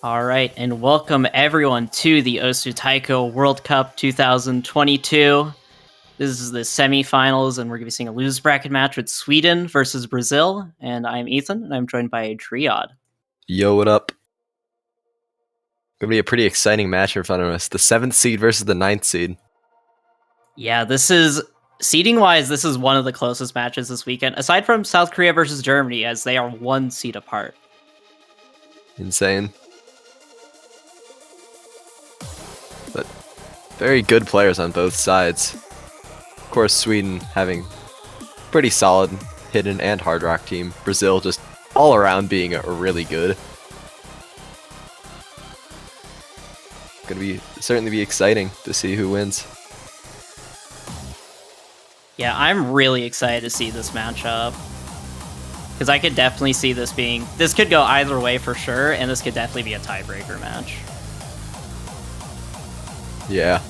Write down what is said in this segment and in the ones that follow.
All right, and welcome everyone to the Osu Taiko World Cup 2022. This is the semifinals, and we're going to be seeing a losers bracket match with Sweden versus Brazil. And I'm Ethan, and I'm joined by Triad. Yo, what up? Gonna be a pretty exciting match in front of us. The 7th seed versus the 9th seed. Yeah, this is seeding-wise. This is one of the closest matches this weekend, aside from South Korea versus Germany, as they are one seed apart. Insane. But very good players on both sides. Of course, Sweden having pretty solid hidden and hard rock team. Brazil just all around being a really good. Gonna certainly be exciting to see who wins. Yeah, I'm really excited to see this matchup. Because I could definitely see this could go either way for sure, and this could definitely be a tiebreaker match. Yeah.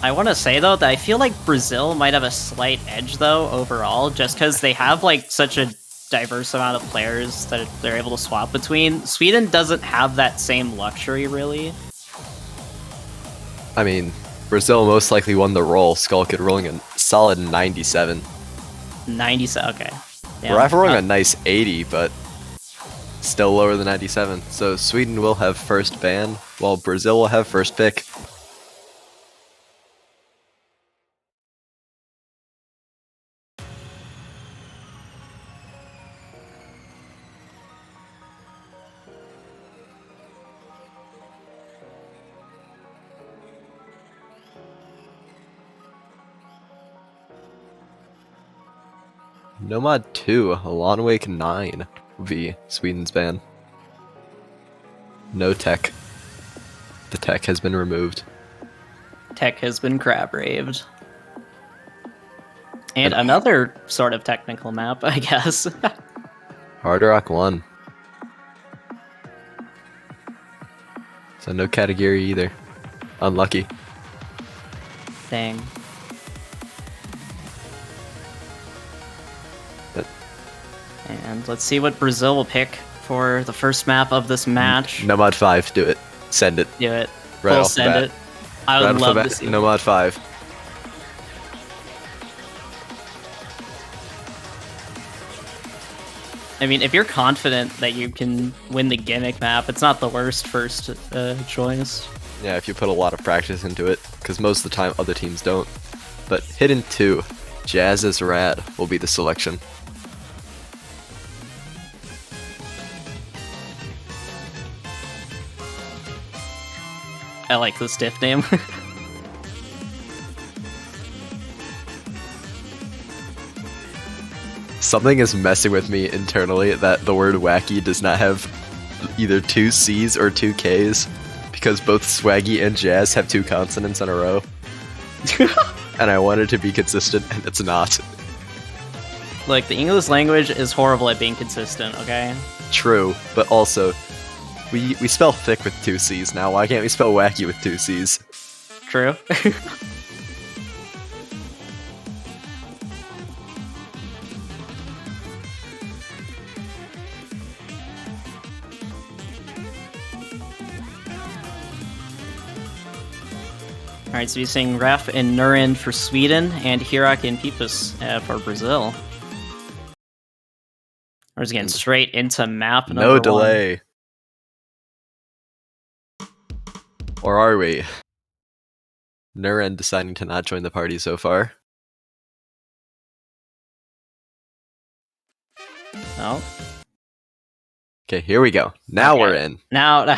I want to say, though, that I feel like Brazil might have a slight edge, though, overall, just because they have, like, such a diverse amount of players that they're able to swap between. Sweden doesn't have that same luxury, really. I mean, Brazil most likely won the roll. Skulkid rolling a solid 97. 97, okay. We're rolling a nice 80, but still lower than 97. So Sweden will have first ban, while Brazil will have first pick. Nomad 2, Alan Wake 9 v Sweden's ban. No tech. The tech has been removed. Tech has been crab-raved. And another sort of technical map, I guess. Hard Rock 1. So no category either. Unlucky. Dang. And let's see what Brazil will pick for the first map of this match. Nomad 5, do it. Send it. Do it. Right We'll off the send bat. it. I would love to see it. Nomad 5. I mean, if you're confident that you can win the gimmick map, it's not the worst first choice. Yeah, if you put a lot of practice into it, because most of the time other teams don't. But Hidden 2, Jazz is Rad will be the selection. I like the stiff name. Something is messing with me internally that the word wacky does not have either 2 C's or 2 K's, because both Swaggy and Jazz have 2 consonants in a row. And I want it to be consistent, and it's not. Look, the English language is horrible at being consistent, okay? True, but also, we spell thick with 2 C's now. Why can't we spell wacky with 2 C's? True. Alright, so we're seeing Ref and Nurin for Sweden, and Hirak and Pipus for Brazil. We're just getting straight into map number 1. No delay. Or are we? Nurin deciding to not join the party so far. Oh. Okay, here we go. Now Okay. we're in. Now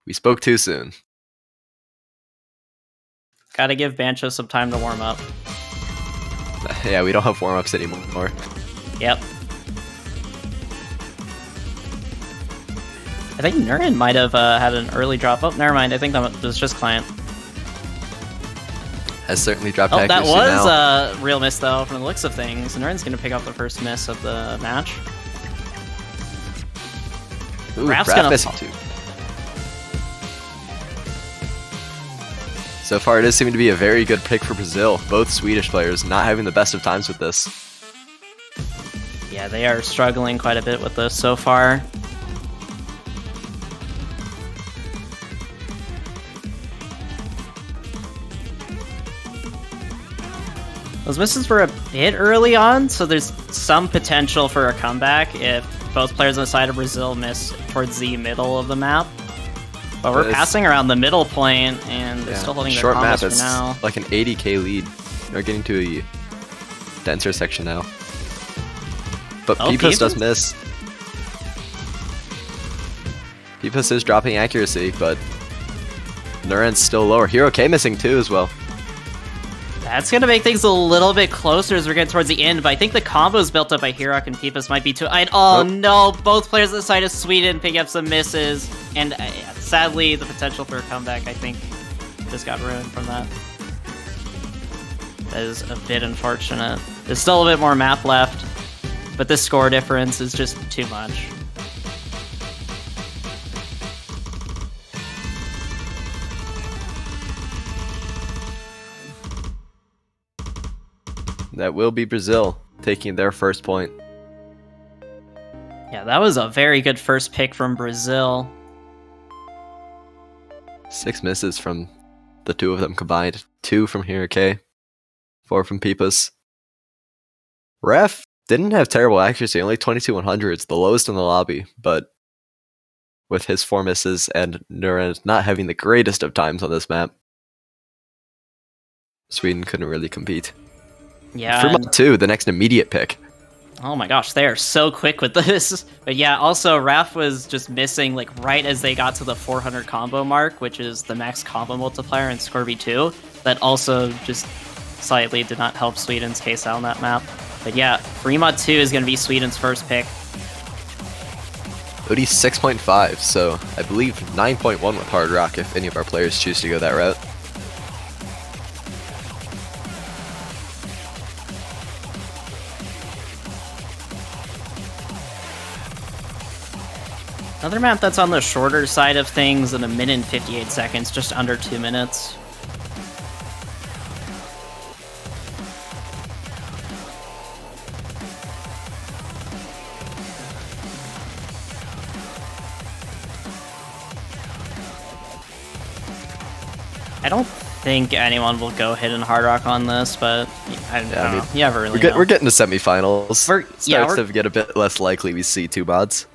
We spoke too soon. gotta give Bancho some time to warm up. Yeah, we don't have warm-ups anymore. Yep. I think Nurin might have had an early drop. Oh, never mind. I think that was just client. Has certainly dropped Oh, that accuracy was now. a real miss, though, from the looks of things. Nurin's going to pick up the first miss of the match. Ooh, Raf's Raf gonna missing 2. So far, it does seem to be a very good pick for Brazil. Both Swedish players not having the best of times with this. Yeah, Yeah, they are struggling quite a bit with this so far. Those misses were a bit early on, so there's some potential for a comeback if both players on the side of Brazil miss towards the middle of the map. But we're passing around the middle point, and they're still holding their short map. combos for now. It's like an 80k lead. They're getting to a denser section now. But Peepus does miss. Peepus is dropping accuracy, but Nuren's still lower. Hero K missing too as well. That's going to make things a little bit closer as we're getting towards the end, but I think the combos built up by Hirok and Peepus might be too... no, both players on the side of Sweden picking up some misses, and sadly, the potential for a comeback, I think, just got ruined from that. That is a bit unfortunate. There's still a bit more map left, but this score difference is just too much. That will be Brazil taking their first point. Yeah, that was a very good first pick from Brazil. 6 misses from the two of them combined. 2 from Hero K, 4 from Peepus. Ref didn't have terrible accuracy, only 22/100s, the lowest in the lobby, but with his 4 misses and Nuren not having the greatest of times on this map, Sweden couldn't really compete. Yeah. Fremont 2, the next immediate pick. Oh my gosh, they are so quick with this. But yeah, also Raph was just missing like right as they got to the 400 combo mark, which is the max combo multiplier in Scorby 2. That also just slightly did not help Sweden's case out on that map. But yeah, Fremont 2 is going to be Sweden's first pick. Odie 6.5, so I believe 9.1 with Hard Rock if any of our players choose to go that route. Another map that's on the shorter side of things in 1 minute and 58 seconds, just under 2 minutes. I don't think anyone will go hidden Hard Rock on this, but I don't know. You never really know. We're getting to semifinals. We're to get a bit less likely we see 2 mods.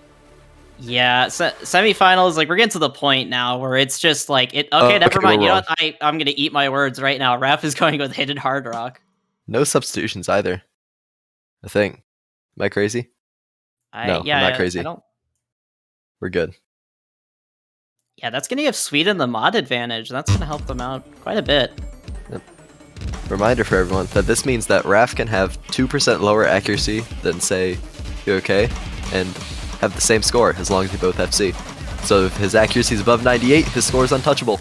Yeah, semifinals, like, we're getting to the point now where it's just like, never mind. You know what? I'm going to eat my words right now. Raph is going with hidden Hard Rock. No substitutions either, I think. Am I crazy? No, I'm not crazy. We're good. Yeah, that's going to give Sweden the mod advantage. That's going to help them out quite a bit. Yep. Reminder for everyone that this means that Raph can have 2% lower accuracy than, say, UK, and have the same score as long as they both have C. So if his accuracy is above 98, his score is untouchable.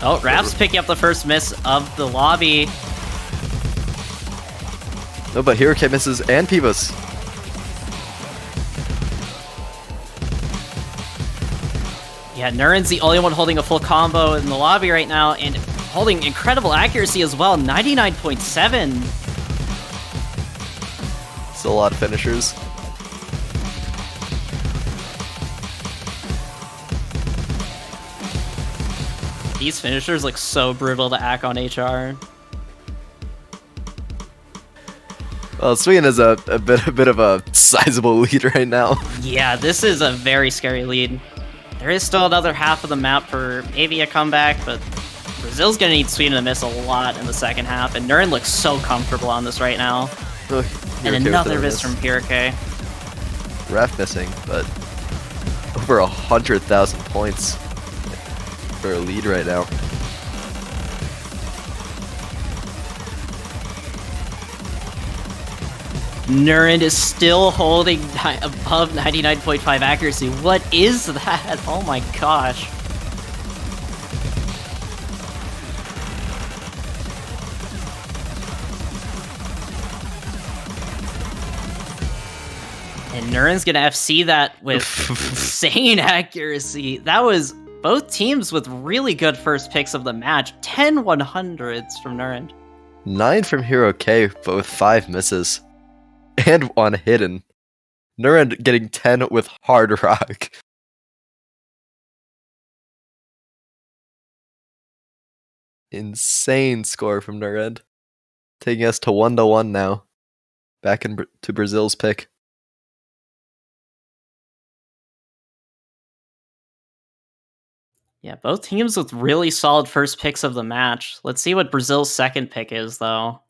Oh, Raph's picking up the first miss of the lobby. No, but Hirok misses and Peepus. Yeah, Nuren's the only one holding a full combo in the lobby right now, and holding incredible accuracy as well, 99.7. Still a lot of finishers. These finishers look so brutal to act on HR. Well, Sweden is a bit of a sizable lead right now. Yeah, this is a very scary lead. There is still another half of the map for maybe a comeback, but Brazil's going to need Sweden to miss a lot in the second half, and Nuren looks so comfortable on this right now. And another miss from Hirok. Ref missing, but over 100,000 points for a lead right now. Nuren is still holding above 99.5 accuracy. What is that? Oh my gosh. And Nuren's gonna FC that with insane accuracy. That was both teams with really good first picks of the match. 10 100s from Nuren. 9 from Hero K, but with 5 misses. And 1 hidden. Nuren getting 10 with Hard Rock. Insane score from Nuren. Taking us to 1-1 now. Back to Brazil's pick. Yeah, both teams with really solid first picks of the match. Let's see what Brazil's second pick is, though.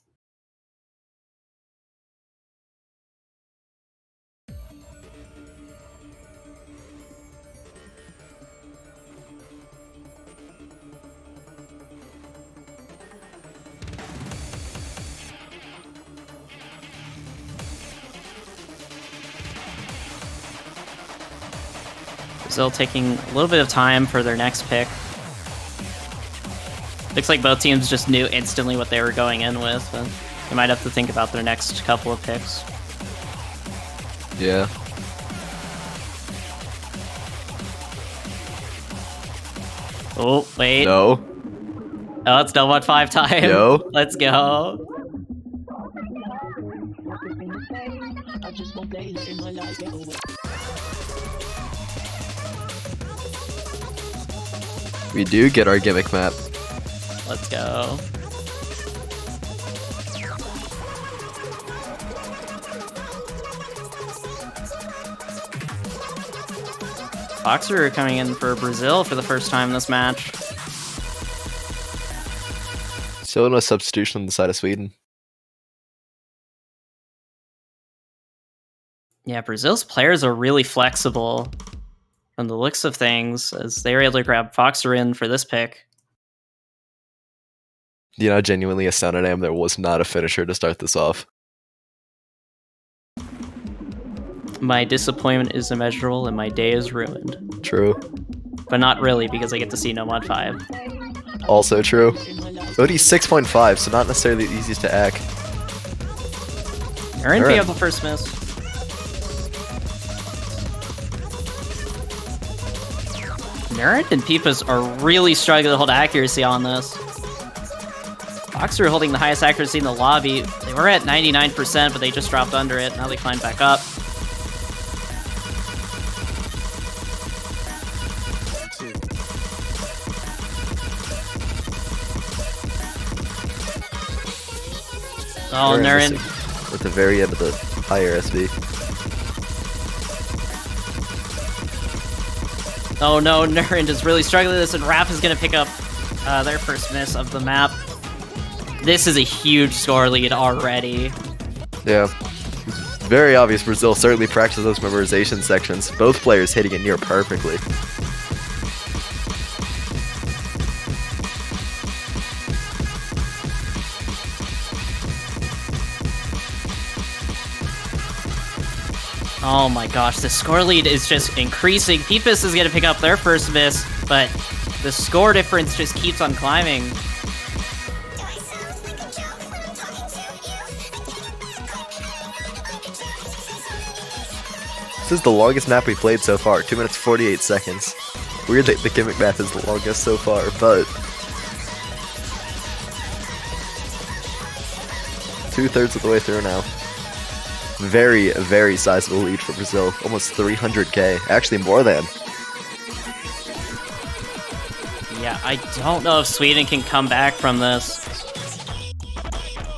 Brazil taking a little bit of time for their next pick. Looks like both teams just knew instantly what they were going in with, but they might have to think about their next couple of picks. Yeah. Oh, wait. No. Oh, it's double 5 time. Yo. Let's go. We do get our gimmick map. Let's go. Boxer coming in for Brazil for the first time this match. Still no substitution on the side of Sweden. Yeah, Brazil's players are really flexible from the looks of things, as they were able to grab Foxer in for this pick. You know, genuinely astounded I am there was not a finisher to start this off. My disappointment is immeasurable and my day is ruined. True. But not really, because I get to see No Mod 5. Also true. OD's 6.5, so not necessarily the easiest to hack. Nuren pick up the first miss. Nuren and Peepas are really struggling to hold accuracy on this. Boxer holding the highest accuracy in the lobby. They were at 99%, but they just dropped under it. Now they climb back up. Oh, Nuren. At the very end of the higher SB. Oh no, Nuren is really struggling with this, and Rap is going to pick up their first miss of the map. This is a huge score lead already. Yeah. Very obvious Brazil certainly practiced those memorization sections. Both players hitting it near perfectly. Oh my gosh, the score lead is just increasing. Peepas is going to pick up their first miss, but the score difference just keeps on climbing. This is the longest map we played so far, 2 minutes 48 seconds. Weird that the gimmick map is the longest so far, but 2/3 of the way through now. Very, very sizable lead for Brazil. Almost 300k. Actually, more than. Yeah, I don't know if Sweden can come back from this.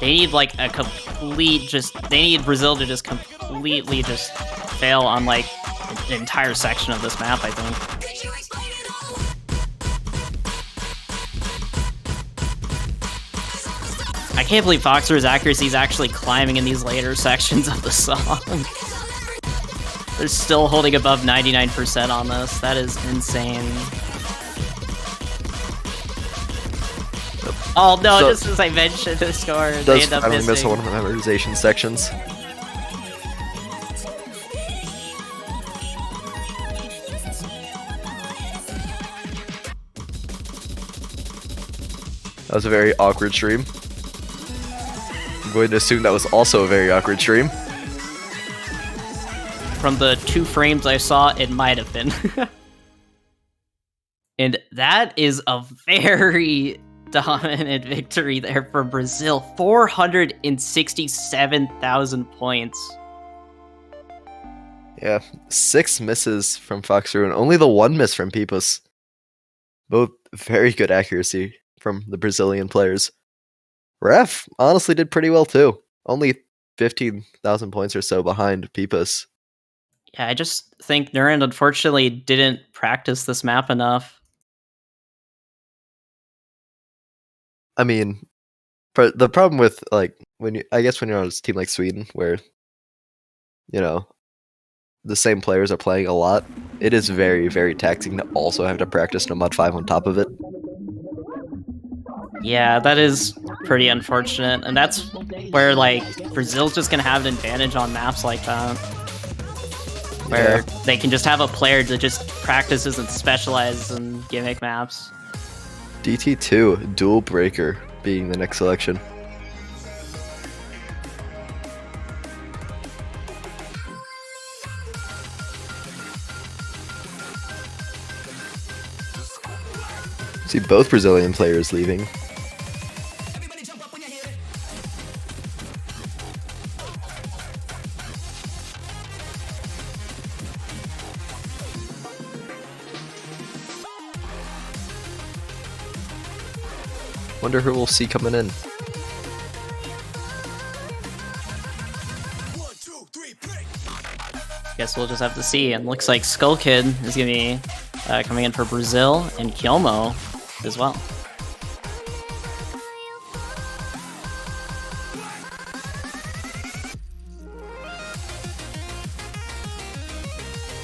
They need like a complete they need Brazil to just completely just fail on like an entire section of this map, I think. I can't believe Foxer's accuracy is actually climbing in these later sections of the song. They're still holding above 99% on this. That is insane. Oh no, So, just as I mentioned the score, they does end up finally miss missing. one of the memorization sections. That was a very awkward stream. I'm going to assume that was also a very awkward stream. from the 2 frames I saw, it might have been. And that is a very dominant victory there for Brazil. 467,000 points. Yeah, 6 misses from Foxroo and only the 1 miss from Pipos. Both very good accuracy from the Brazilian players. Ref honestly did pretty well too. Only 15,000 points or so behind Pipos. Yeah, I just think Nurin unfortunately didn't practice this map enough. I mean, for the problem with like when you're on a team like Sweden, where the same players are playing a lot, it is very, very taxing to also have to practice no mod 5 on top of it. Yeah, that is pretty unfortunate, and that's where like Brazil's just gonna have an advantage on maps like that, where they can just have a player that just practices and specializes in gimmick maps. DT2 Dual Breaker being the next selection. See both Brazilian players leaving. Wonder who we'll see coming in. Guess we'll just have to see. And looks like Skull Kid is gonna be coming in for Brazil, and Kyomo as well.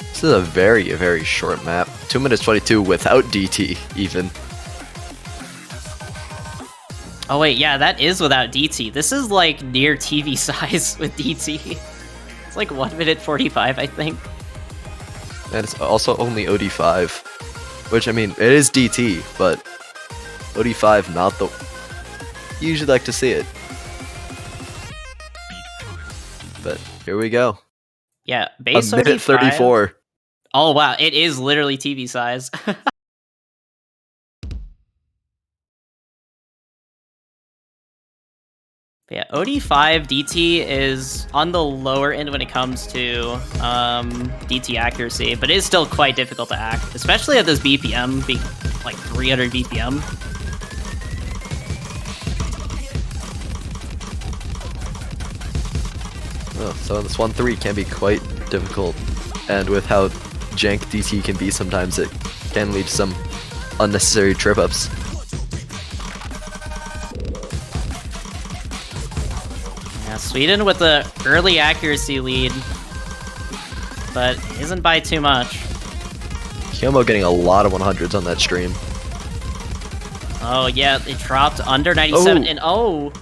This is a very, very short map. 2 minutes 22 without DT even. Oh wait, yeah, that is without DT. This is like near TV size with DT. It's like 1 minute 45, I think. And it's also only OD5. Which, I mean, it is DT, but OD5 not the... You usually like to see it. But here we go. Yeah, base a minute OD5. 34. Oh wow, it is literally TV size. Yeah, OD5 DT is on the lower end when it comes to DT accuracy, but it is still quite difficult to act, especially at this BPM being like 300 BPM. Oh, so this 1-3 can be quite difficult, and with how jank DT can be sometimes, it can lead to some unnecessary trip-ups. Yeah, Sweden with the early accuracy lead, but isn't by too much. Kyomo getting a lot of 100s on that stream. Oh yeah, it dropped under 97, and oh!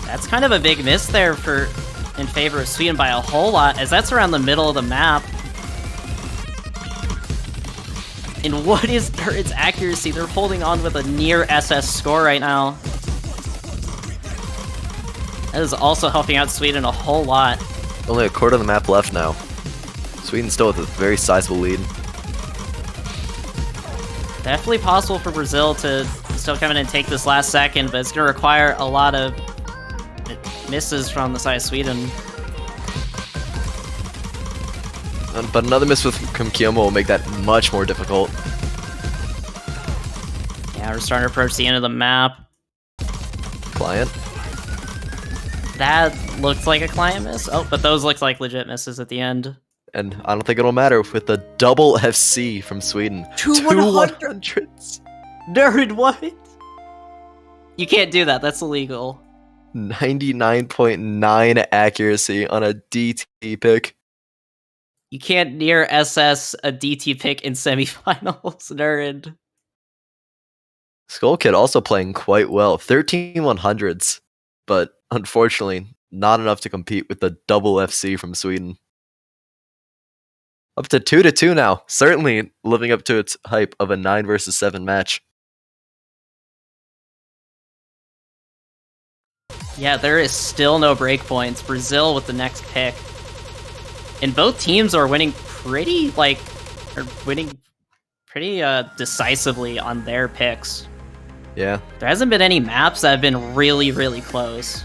That's kind of a big miss there in favor of Sweden by a whole lot, as that's around the middle of the map. And what is its accuracy? They're holding on with a near SS score right now. That is also helping out Sweden a whole lot. Only a quarter of the map left now. Sweden still with a very sizable lead. Definitely possible for Brazil to still come in and take this last second, but it's going to require a lot of misses from the side of Sweden. But another miss from Kyomo will make that much more difficult. Yeah, we're starting to approach the end of the map. Client. That looked like a client miss. Oh, but those looked like legit misses at the end. And I don't think it'll matter with the double FC from Sweden. Two 100s. Nerd, what? You can't do that. That's illegal. 99.9 accuracy on a DT pick. You can't near SS a DT pick in semifinals, nerd. Skull Kid also playing quite well. 13 100s, but unfortunately not enough to compete with the double FC from Sweden. Up to 2-2 now. Certainly living up to its hype of a 9 versus 7 match. Yeah, there is still no breakpoints. Brazil with the next pick. And both teams are winning pretty, decisively on their picks. Yeah. There hasn't been any maps that have been really, really close.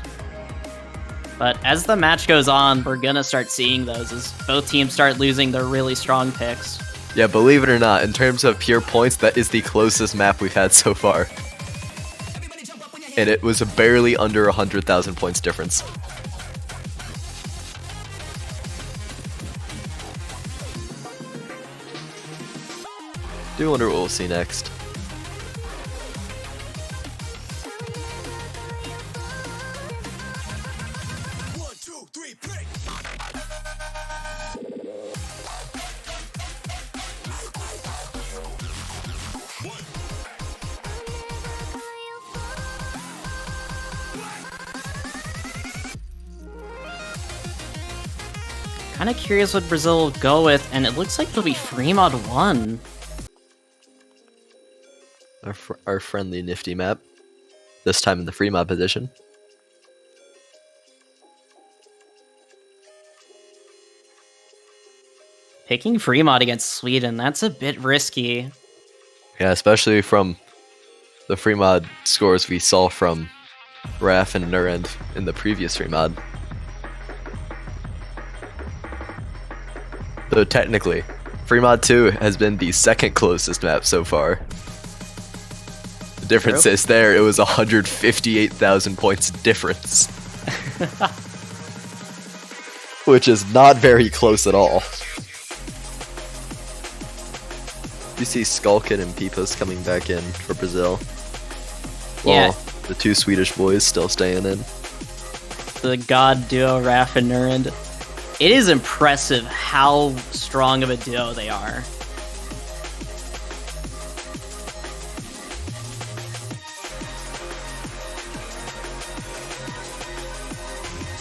But as the match goes on, we're gonna start seeing those as both teams start losing their really strong picks. Yeah, believe it or not, in terms of pure points, that is the closest map we've had so far. And it was barely under 100,000 points difference. Do wonder what we'll see next. Kind of curious what Brazil will go with, and it looks like it'll be free mod 1. Our friendly nifty map. This time in the free mod position. Picking free mod against Sweden, that's a bit risky. Yeah, especially from the free mod scores we saw from Raf and Nurend in the previous free mod. Though technically, free mod 2 has been the second closest map so far. The difference is there, it was 158,000 points difference. Which is not very close at all. You see Skulkin and Peepus coming back in for Brazil. While the two Swedish boys still staying in. The god duo, Raf and Nurend. It is impressive how strong of a duo they are.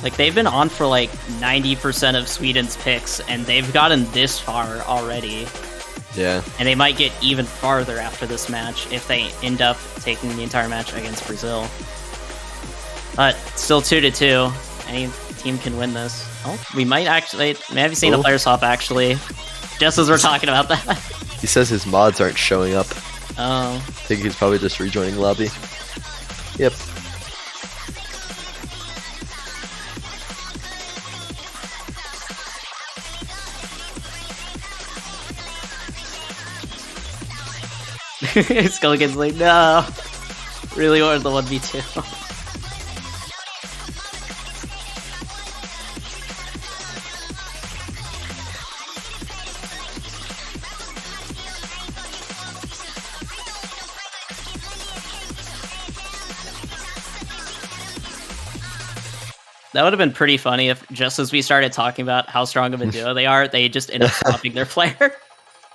Like, they've been on for like 90% of Sweden's picks, and they've gotten this far already. Yeah. And they might get even farther after this match if they end up taking the entire match against Brazil. But still 2-2. Any team can win this. Oh, we might actually... May have seen a player swap, actually. Just as we're talking about that. He says his mods aren't showing up. Oh. I think he's probably just rejoining lobby. Yep. Skulkin's like, no. Really wanted the 1v2. That would have been pretty funny if just as we started talking about how strong of a duo they are, they just end up swapping their player.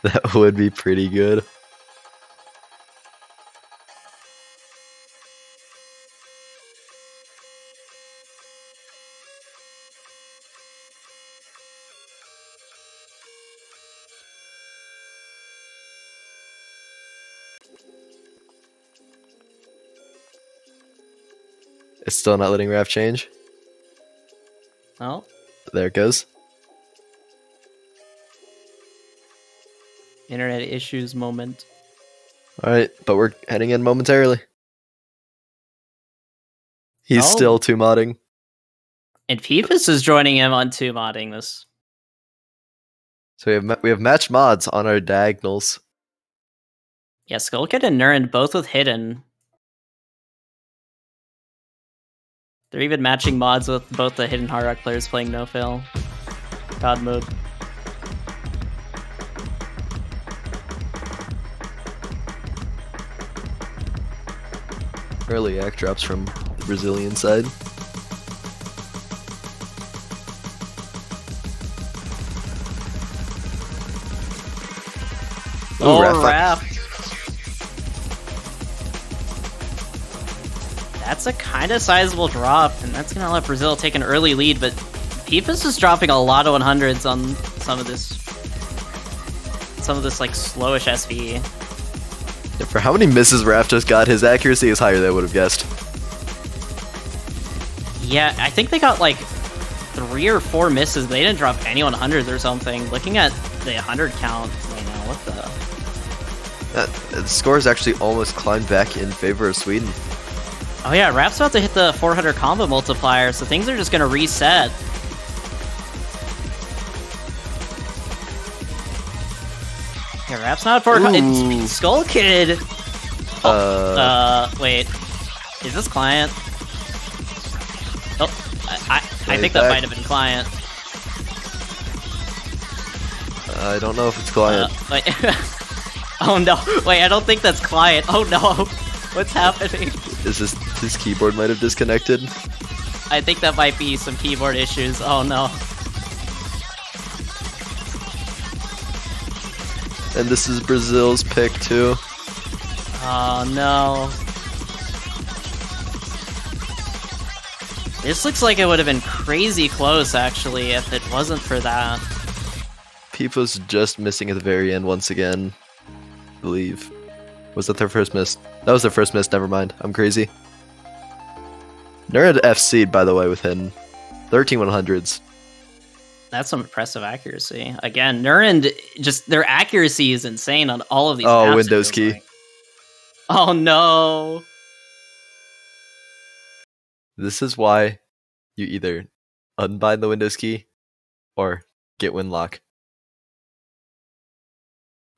That would be pretty good. It's still not letting Raf change. Oh. There it goes. Internet issues moment. Alright, but we're heading in momentarily. He's still 2-modding. And Peepus is joining him on 2-modding this. So we have match mods on our diagonals. Yeah, Skulkin and Nurend both with Hidden. They're even matching mods with both the Hidden Hard Rock players playing No Fail. God mode. Early act drops from the Brazilian side. Oh, Raf. That's a kind of sizable drop, and that's going to let Brazil take an early lead, but Peepus is dropping a lot of 100s on some of this like slowish SV. Yeah, for how many misses Raf just got, his accuracy is higher than I would have guessed. Yeah, I think they got like 3 or 4 misses. They didn't drop any 100s or something. Looking at the 100 count right now, what the? The score has actually almost climbed back in favor of Sweden. Oh yeah, Rap's about to hit the 400 combo multiplier, so things are just gonna reset. Yeah, Rap's not at 400. Skull Kid! Wait. Is this client? Oh, I think that might have been client. I don't know if it's client. Wait. Oh no, wait, I don't think that's client. Oh no, what's happening? Is this his keyboard might have disconnected? I think that might be some keyboard issues. Oh no. And this is Brazil's pick too. Oh no. This looks like it would have been crazy close actually if it wasn't for that. Pipo's just missing at the very end once again. I believe. Was that their first miss? That was their first miss, never mind. I'm crazy. Nerd FC'd, by the way, within 13 100s. That's some impressive accuracy. Again, Nurend, just their accuracy is insane on all of these Oh, maps, Windows key. like. Oh no. This is why you either unbind the Windows key or get Winlock.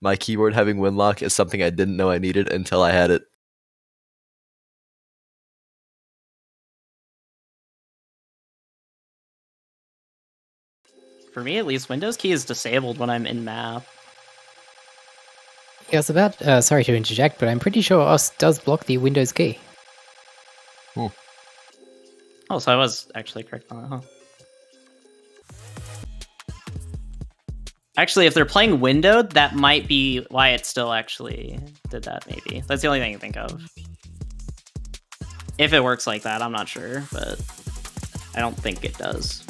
My keyboard having Winlock is something I didn't know I needed until I had it. For me, at least, Windows key is disabled when I'm in map. Yeah, so that, sorry to interject, but I'm pretty sure OS does block the Windows key. Oh, so I was actually correct on that, huh? Actually, if they're playing windowed, that might be why it still actually did that, maybe. That's the only thing I can think of. If it works like that, I'm not sure, but I don't think it does.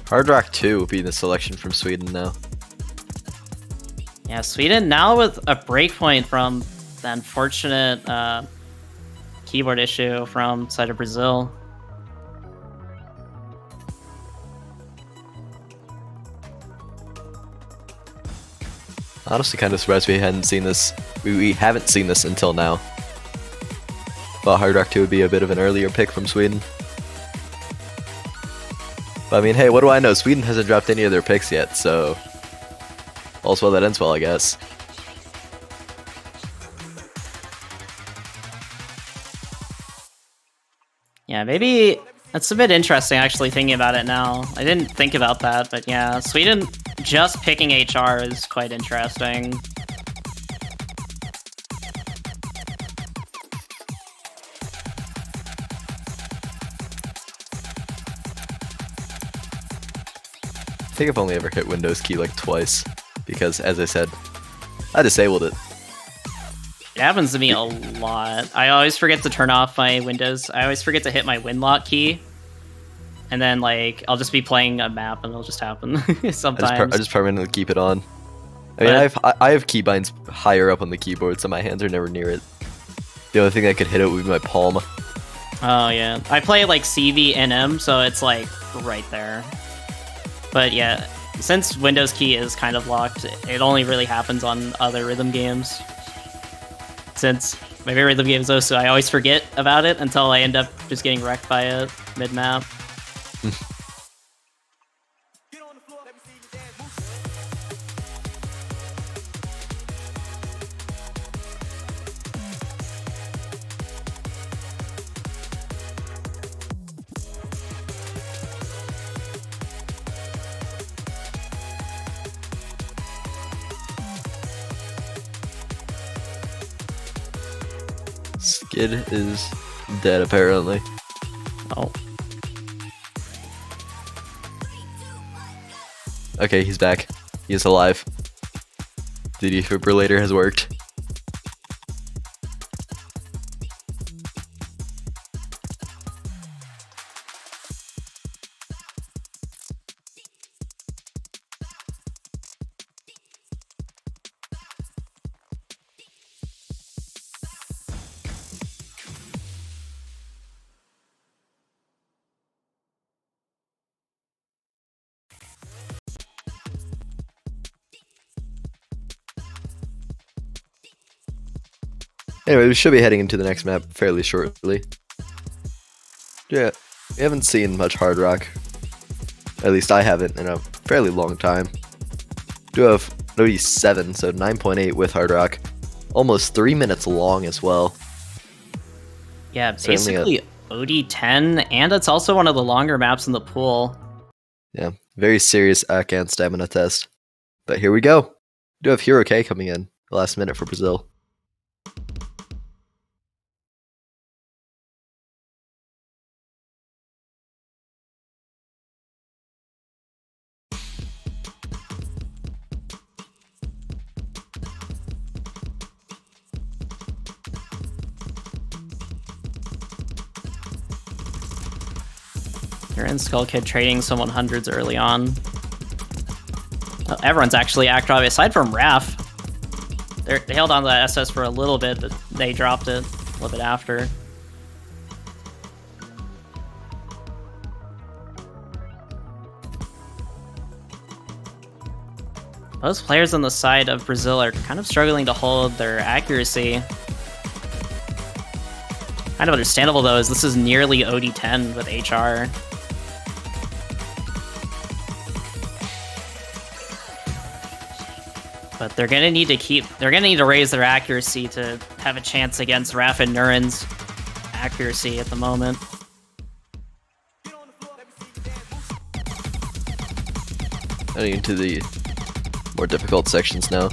Hard Rock 2 will be the selection from Sweden now. Yeah, Sweden now with a breakpoint from the unfortunate keyboard issue from side of Brazil. Honestly, kind of surprised we hadn't seen this. We haven't seen this until now. Thought Hard Rock 2 would be a bit of an earlier pick from Sweden. But I mean, hey, what do I know? Sweden hasn't dropped any of their picks yet, so all's well that ends well, I guess. Yeah, maybe that's a bit interesting actually thinking about it now. I didn't think about that, but yeah, Sweden just picking HR is quite interesting. I think I've only ever hit Windows key like twice, because as I said, I disabled it. It happens to me a lot. I always forget to turn off my Windows. I always forget to hit my Winlock key. And then, like, I'll just be playing a map and it'll just happen sometimes. I just permanently keep it on. I mean, I have keybinds higher up on the keyboard, so my hands are never near it. The only thing that could hit it would be my palm. Oh, yeah. I play, like, CVNM, so it's, like, right there. But, yeah, since Windows key is kind of locked, it only really happens on other rhythm games. Since my favorite rhythm game is Osu, I always forget about it until I end up just getting wrecked by it mid-map. Skid is dead, apparently. Oh. Okay, he's back. He is alive. The defibrillator has worked. Anyway, we should be heading into the next map fairly shortly. Yeah, we haven't seen much Hard Rock. At least I haven't in a fairly long time. Do have OD7, so 9.8 with Hard Rock. Almost 3 minutes long as well. Yeah, Certainly basically OD10, and it's also one of the longer maps in the pool. Yeah, very serious Akan stamina test. But here we go. We do have Hero K coming in the last minute for Brazil. You're in Skull Kid trading some 100s early on. Oh, everyone's actually active aside from Raph. They held on to that SS for a little bit, but they dropped it a little bit after. Most players on the side of Brazil are kind of struggling to hold their accuracy. Kind of understandable though, as this is nearly OD10 with HR. But they're gonna need to raise their accuracy to have a chance against Raph and Nurin's accuracy at the moment. Heading into the more difficult sections now.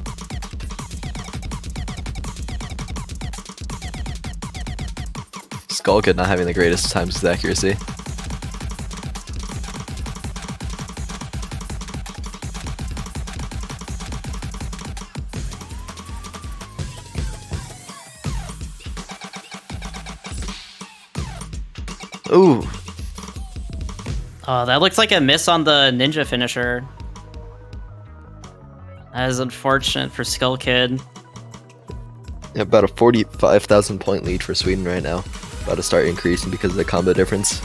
Skull Kid not having the greatest times with accuracy. Ooh. Oh, that looks like a miss on the ninja finisher. That is unfortunate for Skull Kid. Yeah, about a 45,000 point lead for Sweden right now. About to start increasing because of the combo difference.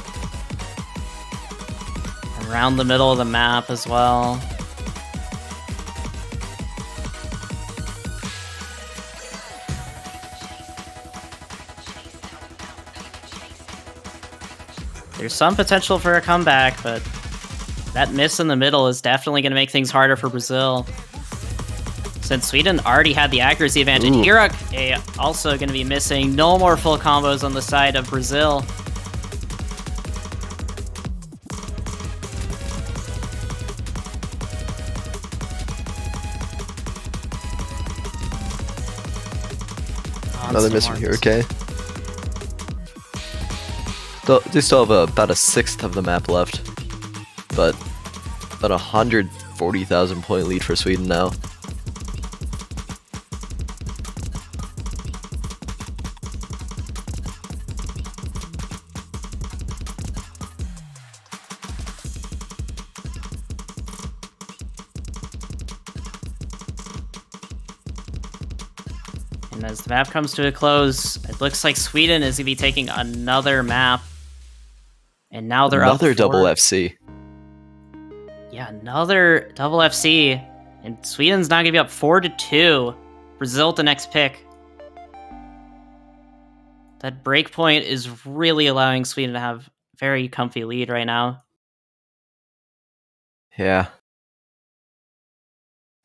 Around the middle of the map as well. There's some potential for a comeback, but that miss in the middle is definitely going to make things harder for Brazil. Since Sweden already had the accuracy advantage, Hirak also going to be missing. No more full combos on the side of Brazil. Another miss from Hero K. They still have about a sixth of the map left, but about 140,000 point lead for Sweden now. And as the map comes to a close, it looks like Sweden is going to be taking another map. And now they're another up double FC. Yeah, another double FC. And Sweden's now going to be up 4-2. Brazil the next pick. That breakpoint is really allowing Sweden to have a very comfy lead right now. Yeah.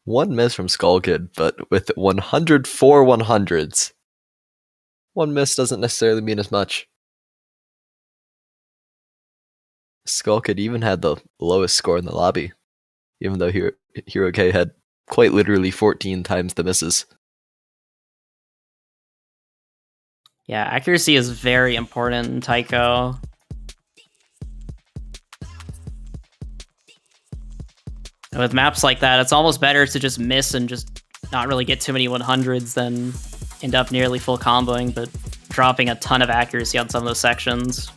One miss from Skull Kid, but with 104 100s. One miss doesn't necessarily mean as much. Skull Kid even had the lowest score in the lobby, even though Hero K had quite literally 14 times the misses. Yeah, accuracy is very important in Taiko. And with maps like that, it's almost better to just miss and just not really get too many 100s than end up nearly full comboing, but dropping a ton of accuracy on some of those sections.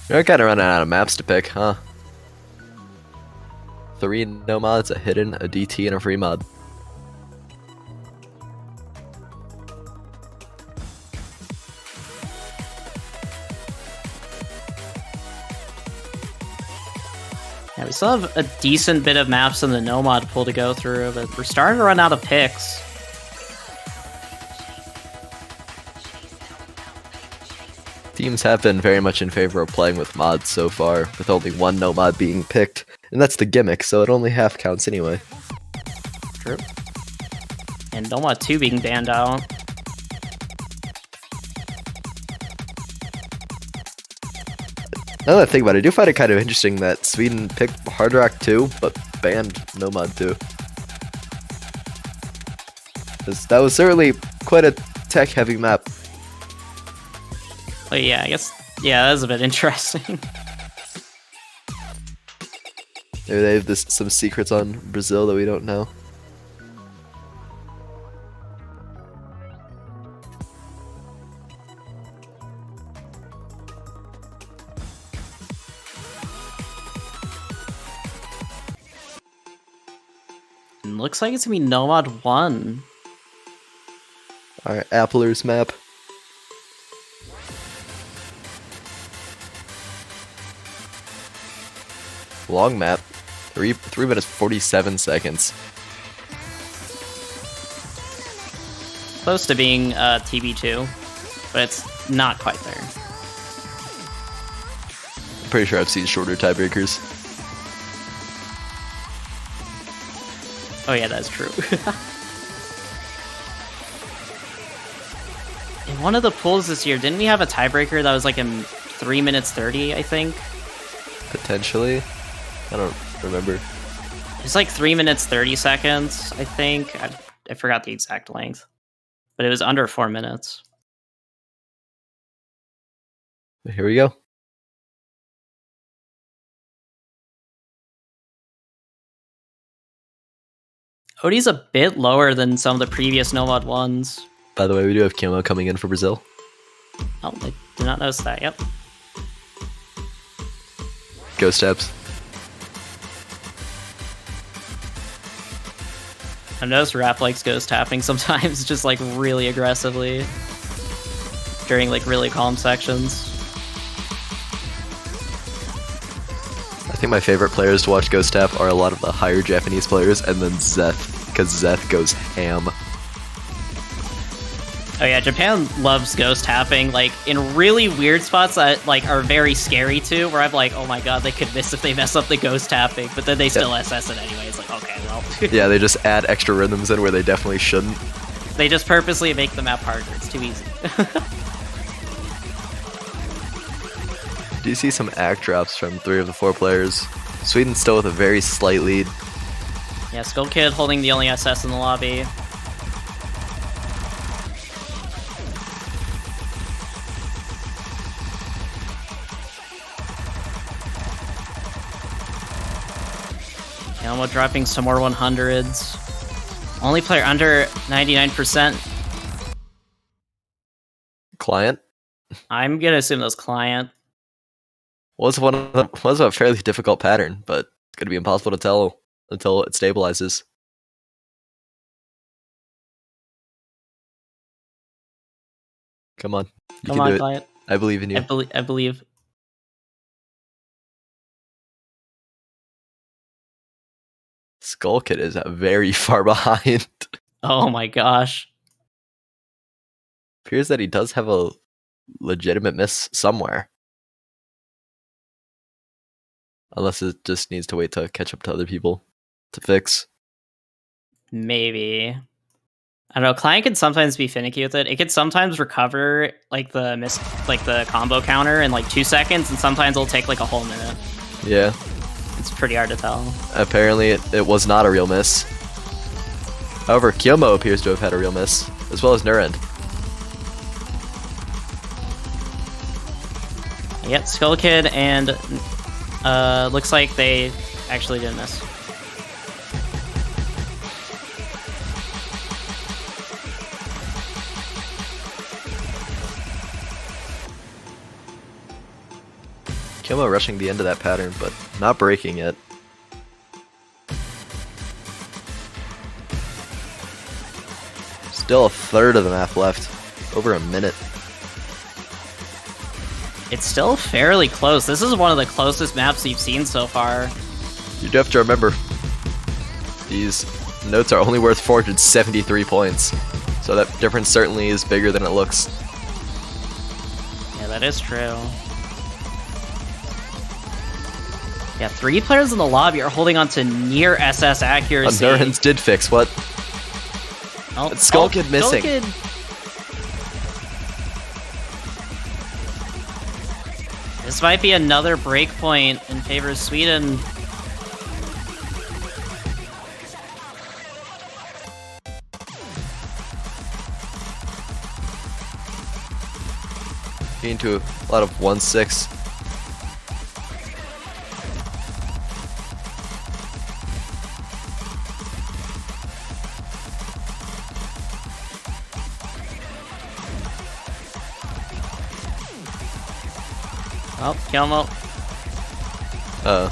You're kind of running out of maps to pick, huh? 3 no mods, a hidden, a DT, and a free mod. Yeah, we still have a decent bit of maps in the no-mod pool to go through, but we're starting to run out of picks. Teams have been very much in favor of playing with mods so far, with only one no mod being picked, and that's the gimmick, so it only half counts anyway. True. And no mod 2 being banned out. Now that I think about it, I do find it kind of interesting that Sweden picked Hard Rock 2, but banned no mod 2. That was certainly quite a tech-heavy map. But yeah, I guess, yeah, that was a bit interesting. Maybe they have some secrets on Brazil that we don't know. And looks like it's gonna be no mod 1. Alright, Appler's map. Long map. 3 minutes 47 seconds. Close to being TB2, but it's not quite there. I'm pretty sure I've seen shorter tiebreakers. Oh yeah, that's true. In one of the pools this year, didn't we have a tiebreaker that was like in 3 minutes 30, I think? Potentially. I don't remember. It's like 3 minutes 30 seconds, I think. I forgot the exact length. But it was under 4 minutes. Here we go. Odie's a bit lower than some of the previous no mod ones. By the way, we do have Kimo coming in for Brazil. Oh, I did not notice that, yep. Ghost Steps. I've noticed Rap likes ghost tapping sometimes, just like really aggressively. During like really calm sections. I think my favorite players to watch Ghost Tap are a lot of the higher Japanese players, and then Zeth, because Zeth goes ham. Oh yeah, Japan loves ghost tapping, like, in really weird spots that, like, are very scary too, where I'm like, oh my god, they could miss if they mess up the ghost tapping, but then they still SS it anyway. It's like, okay, well. Yeah, they just add extra rhythms in where they definitely shouldn't. They just purposely make the map harder. It's too easy. Do you see some act drops from 3 of the 4 players? Sweden still with a very slight lead. Yeah, Skull Kid holding the only SS in the lobby. Elmo dropping some more 100s. Only player under 99%. Client? I'm gonna assume that's Client. Was a fairly difficult pattern, but it's gonna be impossible to tell until it stabilizes. Come on. You Come can on, do it. Client. I believe in you. I believe. Skull Kid is very far behind. Oh my gosh. Appears that he does have a legitimate miss somewhere. Unless it just needs to wait to catch up to other people to fix. Maybe. I don't know, Client can sometimes be finicky with it. It could sometimes recover like the combo counter in like 2 seconds, and sometimes it'll take like a whole minute. Yeah. It's pretty hard to tell. Apparently it was not a real miss. However, Kyomo appears to have had a real miss, as well as Nurend. Yep, Skull Kid and looks like they actually didn't miss. Kyomo rushing the end of that pattern, but not breaking it. Still a third of the map left. Over a minute. It's still fairly close. This is one of the closest maps you've seen so far. You do have to remember, these notes are only worth 473 points, so that difference certainly is bigger than it looks. Yeah, that is true. Yeah, 3 players in the lobby are holding on to near SS accuracy. Endurance did fix what? Oh, Skull Kid missing. Skull Kid. This might be another breakpoint in favor of Sweden. Into a lot of 1-6. Oh, Kilmo. Uh-oh.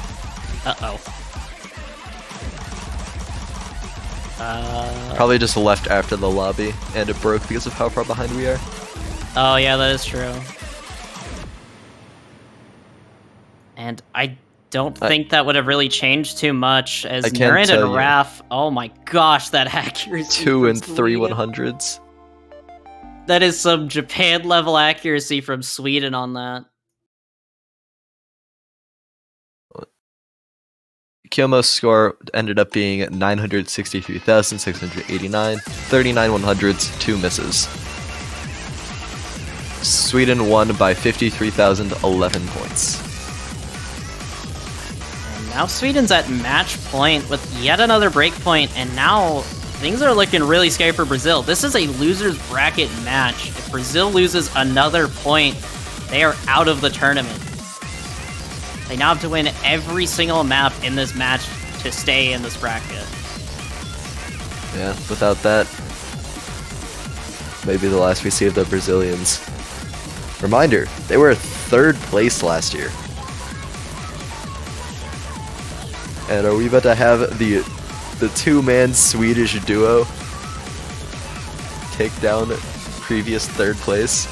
Probably just left after the lobby, and it broke because of how far behind we are. Oh, yeah, that is true. And I don't think that would have really changed too much, as Nurin and Raf, oh my gosh, that accuracy. 2 and 3 100s. That is some Japan-level accuracy from Sweden on that. Kyomo's score ended up being 963,689, 39 100s, 2 misses. Sweden won by 53,011 points. And now Sweden's at match point with yet another breakpoint, and now things are looking really scary for Brazil. This is a loser's bracket match. If Brazil loses another point, they are out of the tournament. They now have to win every single map in this match to stay in this bracket. Yeah, without that, maybe the last we see of the Brazilians. Reminder, they were 3rd place last year. And are we about to have the 2-man Swedish duo take down previous 3rd place?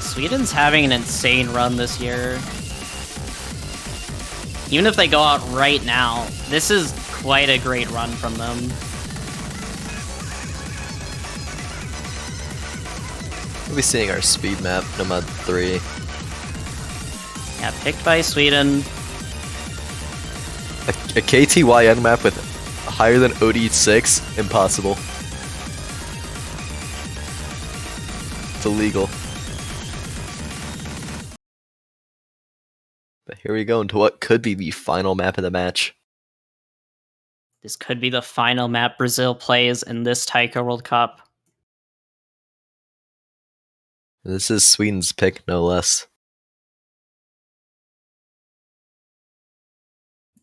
Sweden's having an insane run this year. Even if they go out right now, this is quite a great run from them. We'll be seeing our speed map, Nomad 3. Yeah, picked by Sweden. A KTYN map with higher than OD6? Impossible. It's illegal. But here we go into what could be the final map of the match. This could be the final map Brazil plays in this Taiko World Cup. This is Sweden's pick, no less.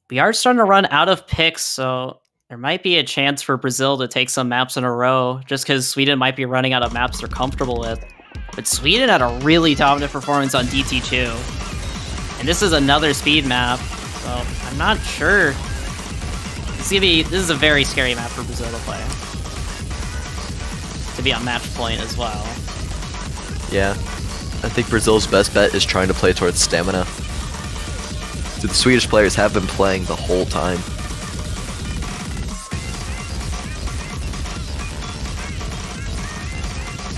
We are starting to run out of picks, so there might be a chance for Brazil to take some maps in a row, just because Sweden might be running out of maps they're comfortable with. But Sweden had a really dominant performance on DT2. And this is another speed map, so I'm not sure. This is a very scary map for Brazil to play. To be on match point as well. Yeah, I think Brazil's best bet is trying to play towards stamina. So the Swedish players have been playing the whole time.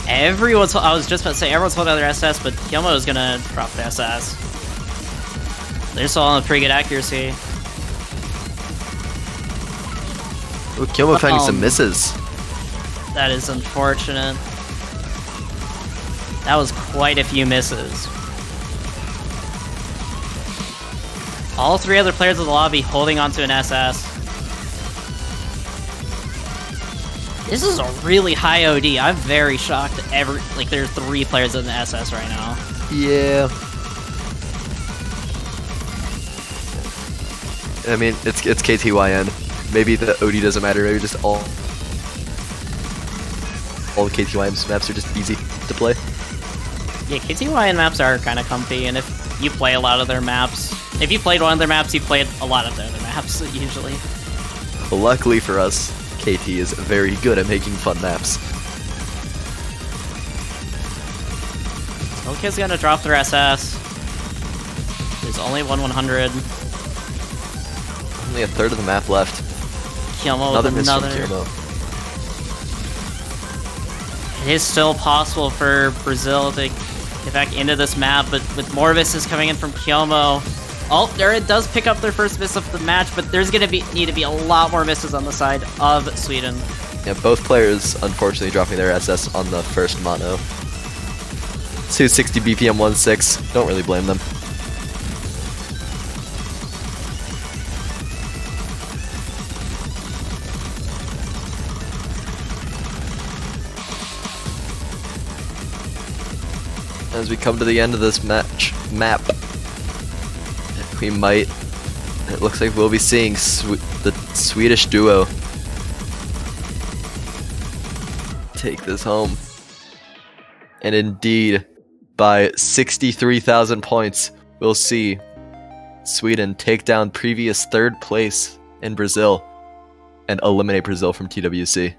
I was just about to say everyone's holding their SS, but Kilmo is gonna drop the SS. They're still on a pretty good accuracy. Ooh, Kilmo finding some misses. That is unfortunate. That was quite a few misses. All 3 other players in the lobby holding onto an SS. This is a really high OD. I'm very shocked that there's 3 players in the SS right now. Yeah. I mean, it's KTYN. Maybe the OD doesn't matter. Maybe just all the KTYN maps are just easy to play. Yeah, KTYN maps are kind of comfy, and if you play a lot of their maps, if you played one of their maps, you played a lot of their other maps usually. But luckily for us, KT is very good at making fun maps. Ok's gonna drop their SS. There's only 100. Only a third of the map left. Kyomo Another with miss from another. Kyomo. It is still possible for Brazil to get back into this map, but with more misses coming in from Kyomo. Oh, there it does pick up their first miss of the match, but there's gonna need to be a lot more misses on the side of Sweden. Yeah, both players unfortunately dropping their SS on the first mono. 260 BPM 1-6. Don't really blame them. As we come to the end of this map, we might. It looks like we'll be seeing the Swedish duo take this home. And indeed, by 63,000 points, we'll see Sweden take down previous third place in Brazil and eliminate Brazil from TWC.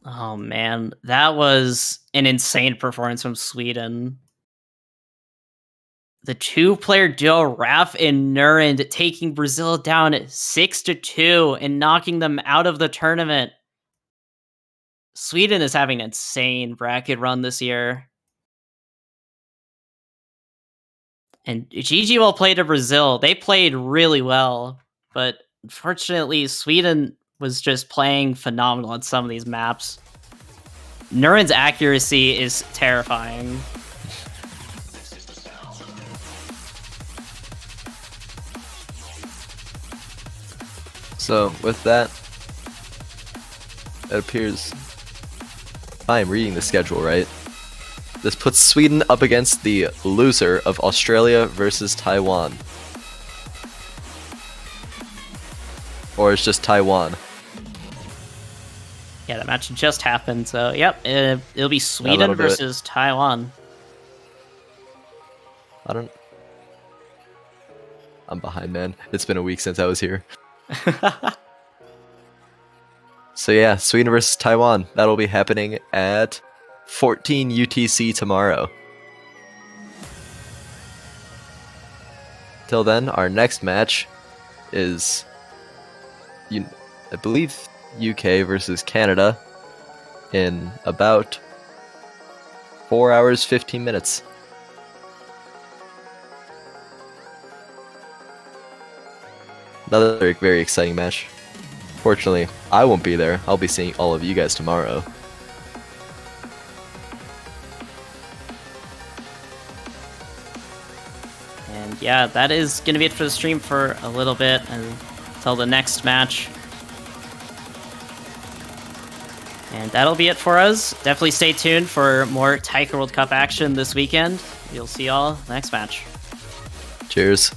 Oh man, that was an insane performance from Sweden. The two-player duo, Raf and Nurend, taking Brazil down 6-2 and knocking them out of the tournament. Sweden is having an insane bracket run this year. And GG well played to Brazil. They played really well, but unfortunately, Sweden was just playing phenomenal on some of these maps. Nurend's accuracy is terrifying. So, with that, it appears I am reading the schedule right. This puts Sweden up against the loser of Australia versus Taiwan. Or it's just Taiwan. Yeah, that match just happened, so yep, it'll be Sweden versus Taiwan. I'm behind, man. It's been a week since I was here. So yeah, Sweden versus Taiwan. That'll be happening at 14 UTC tomorrow. Till then, our next match is, I believe, UK versus Canada in about 4 hours, 15 minutes. Another very exciting match. Fortunately, I won't be there. I'll be seeing all of you guys tomorrow. And yeah, that is going to be it for the stream for a little bit until the next match. And that'll be it for us. Definitely stay tuned for more Taiko World Cup action this weekend. We'll see y'all next match. Cheers.